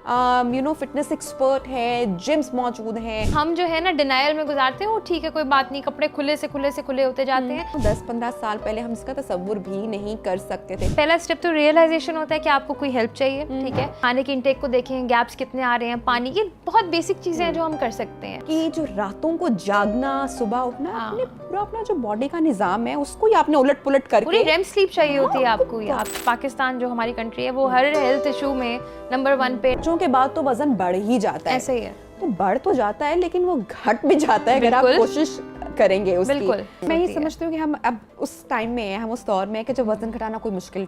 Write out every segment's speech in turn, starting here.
Fitness expert है, gyms मौजूद हैं। हम जो है ना डिनायल में गुजारते हैं, वो ठीक है कोई बात नहीं, कपड़े खुले से खुले होते जाते हैं। 10-15 साल पहले हम इसका तसव्वुर भी नहीं कर सकते थे। पहला स्टेप तो रियलाइजेशन होता है कि आपको कोई हेल्प चाहिए, ठीक है। खाने के इंटेक को देखें, गैप्स कितने आ रहे हैं, पानी की बहुत बेसिक चीजें हैं जो हम कर सकते हैं। कि जो रातों को जागना, सुबह उठना, आपने पूरा अपना जो बॉडी का निजाम है उसको ही आपने उलट पुलट करके पूरी रेम स्लीप चाहिए होती है आपको। आप पाकिस्तान जो हमारी कंट्री है वो हर हेल्थ इशू में नंबर 1 पे। बच्चों के बाद तो वजन बढ़ ही जाता है, ऐसे ही है। तो बढ़ तो जाता है लेकिन वो घट भी जाता है अगर आप कोशिश करेंगे उसकी। बिल्कुल। मैं ये समझती हूँ कि हम अब उस टाइम में हैं, हम उस दौर में हैं कि जब वजन घटाना कोई मुश्किल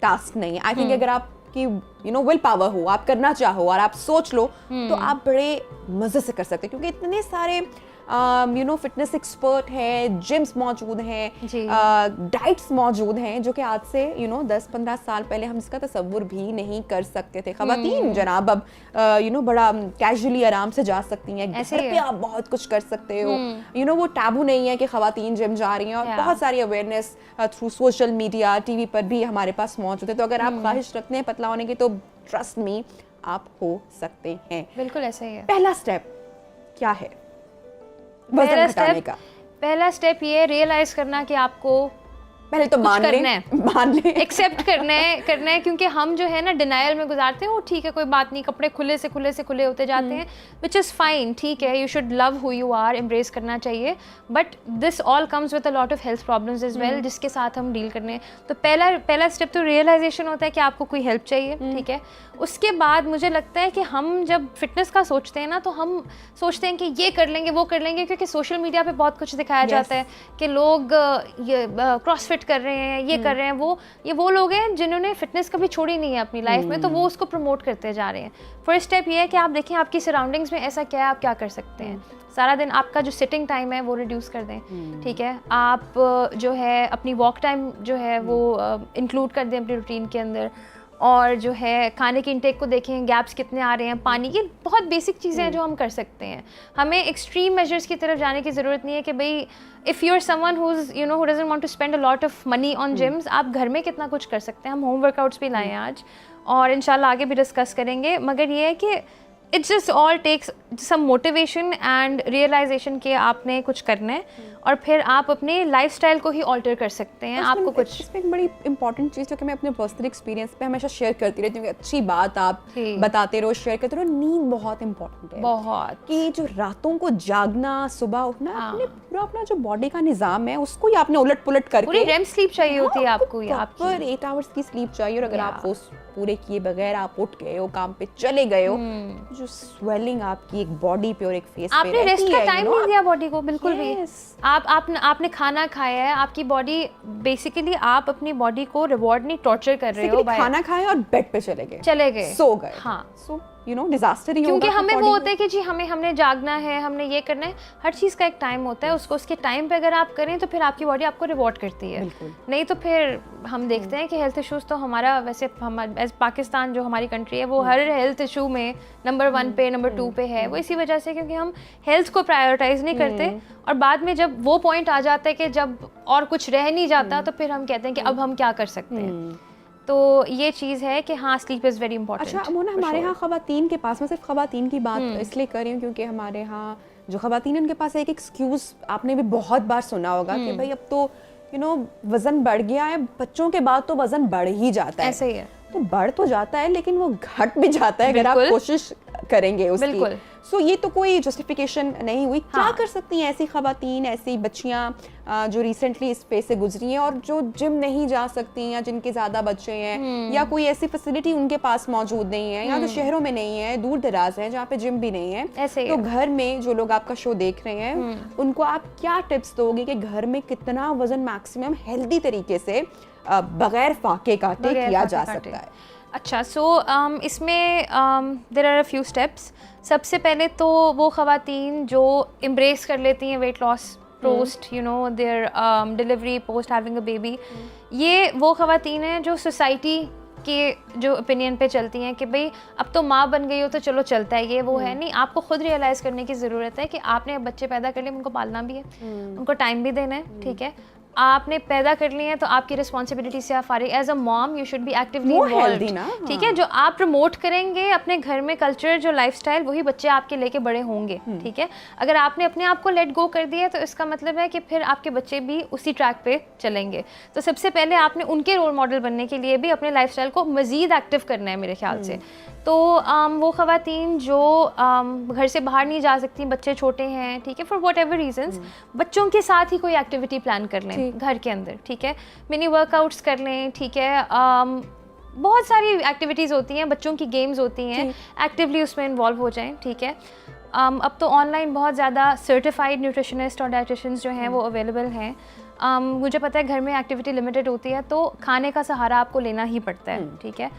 टास्क नहीं है। आई थिंक अगर आपकी विल पावर हो, आप करना चाहो और आप सोच लो तो आप बड़े मजे से कर सकते हैं, क्योंकि इतने सारे फिटनेस एक्सपर्ट है, जिम्स मौजूद हैं, डाइट्स मौजूद हैं, जो कि आज से 10-15 साल पहले हम इसका तसव्वुर भी नहीं कर सकते थे। खवातीन जनाब अब बड़ा कैजुअली आराम से जा सकती हैं, घर पे आप बहुत कुछ कर सकते हो। वो टैबू नहीं है कि खवातीन जिम जा रही हैं, और बहुत सारी awareness through social media, TV पर भी हमारे पास मौजूद है। तो अगर आप ख्वाहिश रखते हैं पतला होने की तो ट्रस्ट मी आप हो सकते हैं। बिल्कुल ऐसे ही है। पहला स्टेप क्या है वजन घटाने का? पहला स्टेप ये रियलाइज करना कि आपको पहले तो मान ले एक्सेप्ट करना है, क्योंकि हम जो है ना डिनायल में गुजारते हैं, वो ठीक है कोई बात नहीं, कपड़े खुले से खुले होते जाते हैं, विच इज़ फाइन, ठीक है। You should love who you are, embrace करना चाहिए, but this all comes with a lot of health problems as well, जिसके साथ हम डील करने हैं। तो पहला स्टेप तो रियलाइजेशन होता है कि आपको कोई हेल्प चाहिए, ठीक है। उसके बाद मुझे लगता है कि हम जब फिटनेस का सोचते हैं ना, तो हम सोचते हैं कि ये कर लेंगे वो कर लेंगे, क्योंकि सोशल मीडिया पे बहुत कुछ दिखाया जाता है कि लोग ये क्रॉसफिट कर रहे हैं, ये कर रहे हैं, वो लोग हैं जिन्होंने फिटनेस कभी छोड़ी नहीं है अपनी लाइफ में, तो वो उसको प्रमोट करते जा रहे हैं। फर्स्ट स्टेप ये है कि आप देखें आपकी सराउंडिंग्स में ऐसा क्या है, आप क्या कर सकते हैं। सारा दिन आपका जो सिटिंग टाइम है वो रिड्यूस कर दें, ठीक है। आप जो है अपनी वॉक टाइम जो है वो इंक्लूड कर दें अपनी रूटीन के अंदर, और जो है खाने के इंटेक को देखें, गैप्स कितने आ रहे हैं, पानी की बहुत बेसिक चीज़ें हैं जो हम कर सकते हैं। हमें एक्सट्रीम मेजर्स की तरफ जाने की ज़रूरत नहीं है कि भाई if you are someone who doesn't want to spend a lot of money on gyms, आप घर में कितना कुछ कर सकते हैं। हम होम वर्कआउट्स भी लाए हैं आज, और इंशाल्लाह आगे भी डिस्कस करेंगे, मगर ये है कि it's just all takes some motivation and realisation के आपने कुछ करना है, और फिर आप अपने लाइफस्टाइल को ही ऑल्टर कर सकते हैं। आपको कुछ इसमें एक बड़ी इंपॉर्टेंट चीज़ जो कि मैं अपने पर्सनल एक्सपीरियंस पे हमेशा शेयर करती रहती हूँ, अच्छी बात आप बताते रहो, शेयर करते रहो। नींद बहुत इंपॉर्टेंट है, बहुत। कि जो रातों को जागना, सुबह उठना, आपने पूरा अपना जो बॉडी का निजाम है उसको ही आपने उलट पुलट करके, पूरी रेम स्लीप चाहिए होती है आपको, 8 आवर्स की स्लीप चाहिए। और अगर आप वो पूरे किए बगैर आप उठ गए हो, काम पे चले गए हो, जो स्वेलिंग आपकी एक बॉडी पे और एक फेस पे आपने रेस्ट का टाइम नहीं दिया बॉडी को, बिल्कुल भी। आपने खाना खाया है, आपकी बॉडी बेसिकली आप अपनी बॉडी को रिवॉर्ड नहीं, टॉर्चर कर रहे हो। खाना खाया और बेड पे चले गए, सो गए। हाँ, सो डिजास्टर ही होगा, क्योंकि हमें वो होता है कि जी हमने जागना है, हमने ये करना है। हर चीज़ का एक टाइम होता है, उसके टाइम पे अगर आप करें तो फिर आपकी बॉडी आपको रिवॉर्ड करती है। नहीं तो फिर हम देखते हैं कि हेल्थ इश्यूज तो हमारा वैसे एज पाकिस्तान जो हमारी कंट्री है वो हर हेल्थ इशू में नंबर 1 पे, नंबर 2 पे है। वो इसी वजह से क्योंकि हम हेल्थ को प्रायोरिटाइज नहीं करते, और बाद में जब वो पॉइंट आ जाता है कि जब और कुछ रह नहीं जाता, तो फिर हम कहते हैं कि अब हम क्या कर सकते हैं। तो ये चीज़ है कि हाँ, स्लीप इज़ वेरी इंपॉर्टेंट। अच्छा मोना, हमारे यहाँ ख़वातीन के पास, मैं सिर्फ ख़वातीन की बात इसलिए कर रही हूँ क्योंकि हमारे यहाँ जो ख़वातीन है उनके पास एक एक्सक्यूज़ आपने भी बहुत बार सुना होगा कि भाई अब तो वज़न बढ़ गया है, बच्चों के बाद तो वज़न बढ़ ही जाता है। ऐसे ही है। तो बढ़ तो जाता है लेकिन वो घट भी जाता है अगर आप कोशिश करेंगे उसकी। सो ये तो कोई जस्टिफिकेशन नहीं हुई। क्या कर सकती हैं ऐसी ख़वातीन, ऐसी बच्चियाँ जो रिसेंटली इस पे से गुजरी हैं और जो जिम नहीं जा सकती, या जिनके ज़्यादा बच्चे हैं, या कोई ऐसी फैसिलिटी उनके पास मौजूद नहीं है, या तो शहरों में नहीं है, दूर दराज है जहाँ पे जिम भी नहीं है। तो घर में जो लोग आपका शो देख रहे हैं उनको आप क्या टिप्स दोगे कि घर में कितना वजन मैक्सिमम हेल्दी तरीके से बगैर फाके काटे किया जा सकता है? अच्छा, सो इसमें there are a few steps. सबसे पहले तो वो ख़वातीन जो एम्ब्रेस कर लेती हैं weight loss post there delivery, post having a baby, ये वो ख़वातीन हैं जो सोसाइटी के जो ओपिनियन पे चलती हैं कि भाई अब तो माँ बन गई हो तो चलो चलता है, ये वो है नहीं। आपको खुद रियलाइज़ करने की ज़रूरत है कि आपने अब बच्चे पैदा कर लिए, उनको पालना भी है, उनको टाइम भी देना है, ठीक है। आपने पैदा कर लिए हैं तो आपकी रिस्पॉन्सिबिलिटी से आप फारिग। As a mom you should be actively More involve, healthy ना, ठीक है। जो आप प्रमोट करेंगे अपने घर में कल्चर, जो लाइफस्टाइल, वही बच्चे आपके लेके बड़े होंगे, ठीक है। अगर आपने अपने आप को लेट गो कर दिया तो इसका मतलब है कि फिर आपके बच्चे भी उसी ट्रैक पे चलेंगे। तो सबसे पहले आपने उनके रोल मॉडल बनने के लिए भी अपने लाइफस्टाइल को मज़ीद एक्टिव करना है मेरे ख्याल से। तो वो ख़वातीन जो घर से बाहर नहीं जा सकती, बच्चे छोटे हैं, ठीक है, फॉर वट एवर रीजन्स, बच्चों के साथ ही कोई एक्टिविटी प्लान कर लें घर के अंदर, ठीक है। मिनी वर्कआउट्स कर लें, ठीक है। बहुत सारी एक्टिविटीज़ होती हैं, बच्चों की गेम्स होती हैं, एक्टिवली उसमें इन्वॉल्व हो जाएं, ठीक है। अब तो ऑनलाइन बहुत ज़्यादा सर्टिफाइड न्यूट्रिशनिस्ट और डाइटिशियंस जो हैं वो अवेलेबल हैं। मुझे पता है घर में एक्टिविटी लिमिटेड होती है तो खाने का सहारा आपको लेना ही पड़ता है, ठीक है।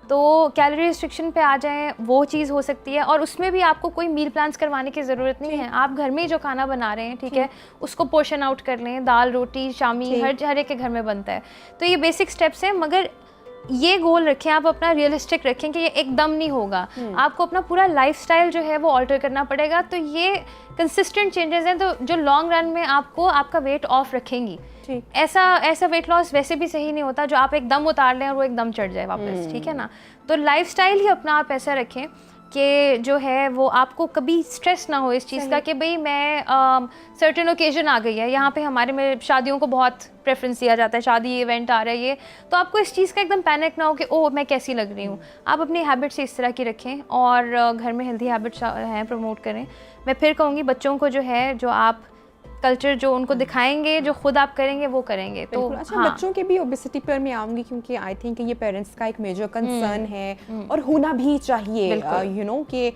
तो कैलोरी रिस्ट्रिक्शन पे आ जाएं, वो चीज़ हो सकती है, और उसमें भी आपको कोई मील प्लान्स करवाने की ज़रूरत नहीं है। आप घर में ही जो खाना बना रहे हैं, ठीक है, उसको पोर्शन आउट कर लें। दाल, रोटी, शामी हर एक के घर में बनता है। तो ये बेसिक स्टेप्स हैं, मगर ये गोल रखें आप अपना, रियलिस्टिक रखें कि ये एकदम नहीं होगा। आपको अपना पूरा लाइफस्टाइल जो है वो ऑल्टर करना पड़ेगा। तो ये कंसिस्टेंट चेंजेस हैं तो जो लॉन्ग रन में आपको आपका वेट ऑफ रखेंगी। ऐसा वेट लॉस वैसे भी सही नहीं होता जो आप एकदम उतार लें और वो एकदम चढ़ जाए वापस, ठीक है ना। तो लाइफस्टाइल ही अपना आप ऐसा रखें कि जो है वो आपको कभी स्ट्रेस ना हो इस चीज़ का कि भाई मैं सर्टेन ओकेजन आ गई है, यहाँ पे हमारे में शादियों को बहुत प्रेफरेंस दिया जाता है, शादी इवेंट आ रहा है ये, तो आपको इस चीज़ का एकदम पैनिक ना हो कि ओह मैं कैसी लग रही हूँ। आप अपनी हैबिट्स इस तरह की रखें और घर में हेल्दी हैबिट्स हैं प्रमोट करें। मैं फिर कहूँगी बच्चों को जो है, जो आप कल्चर जो उनको दिखाएंगे, जो खुद आप करेंगे वो करेंगे। तो अच्छा, बच्चों के भी ओबेसिटी पर मैं आऊँगी क्योंकि आई थिंक ये पेरेंट्स का एक मेजर कंसर्न है और होना भी चाहिए, यू नो, कि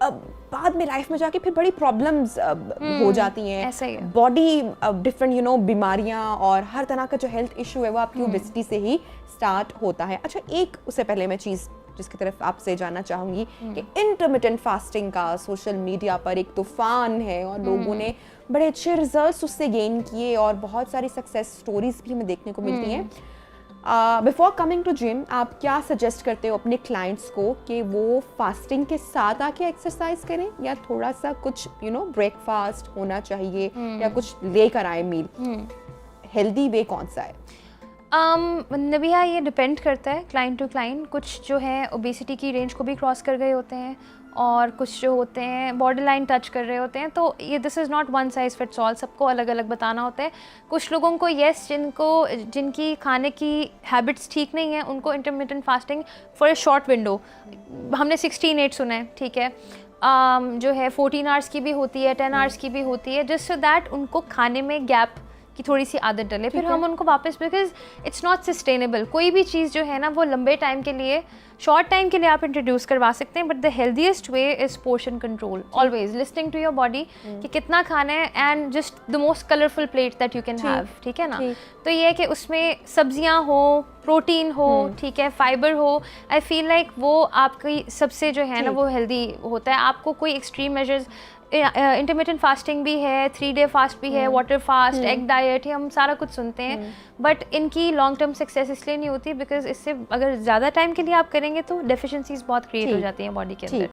बाद में लाइफ में जाके फिर बड़ी प्रॉब्लम्स हो जाती हैं, बॉडी डिफरेंट यू नो बीमारियां और हर तरह का जो हेल्थ इशू है वो आपकी ओबेसिटी से ही स्टार्ट होता है। अच्छा, एक उससे पहले मैं चीज़ जिसकी तरफ आपसे जानना चाहूँगी कि इंटरमिटेंट फास्टिंग का सोशल मीडिया पर एक तूफान है और लोगों ने बड़े अच्छे रिजल्ट्स उससे गेन किए और बहुत सारी सक्सेस स्टोरीज भी हमें देखने को मिलती हैं। बिफोर कमिंग टू जिम, आप क्या सजेस्ट करते हो अपने क्लाइंट्स को कि वो फास्टिंग के साथ आके एक्सरसाइज करें या थोड़ा सा कुछ यू नो ब्रेकफास्ट होना चाहिए या कुछ लेकर आए मील? हेल्दी वे कौन सा है? नबिया, ये डिपेंड करता है क्लाइंट टू क्लाइंट। कुछ जो है ओबेसिटी की रेंज को भी क्रॉस कर गए होते हैं और कुछ जो होते हैं बॉर्डर लाइन टच कर रहे होते हैं। तो ये this is not one size fits all, सबको अलग अलग बताना होता है। कुछ लोगों को जिनकी खाने की हैबिट्स ठीक नहीं है, उनको intermittent fasting for a short window, हमने 16-8 सुना है, ठीक है, जो है 14 आवर्स की भी होती है, 10 आवर्स की भी होती है, जस्ट सो दैट उनको खाने में गैप की थोड़ी सी आदत डले। फिर हम उनको वापस, बिकॉज इट्स नॉट सस्टेनेबल, कोई भी चीज़ जो है ना वो लंबे टाइम के लिए, शॉर्ट टाइम के लिए आप इंट्रोड्यूस करवा सकते हैं, but the healthiest way is portion control, always listening to your body कि कितना खाना है, and just the most colourful plate that you can have, ठीक है ना। तो ये है कि उसमें सब्जियां हो, प्रोटीन हो, ठीक है, फाइबर हो। आई फील लाइक वो आपकी सबसे जो है ना वो हेल्दी होता है। आपको कोई एक्सट्रीम मेजर्स, इंटरमिटेंट फास्टिंग भी है, 3 डे फास्ट भी है, वाटर फास्ट, एग डाइट है, हम सारा कुछ सुनते हैं, बट इनकी लॉन्ग टर्म सक्सेस इसलिए नहीं होती बिकॉज इससे अगर ज़्यादा टाइम के लिए आप करेंगे तो डेफिशिएंसीज बहुत क्रिएट हो जाती हैं बॉडी के अंदर।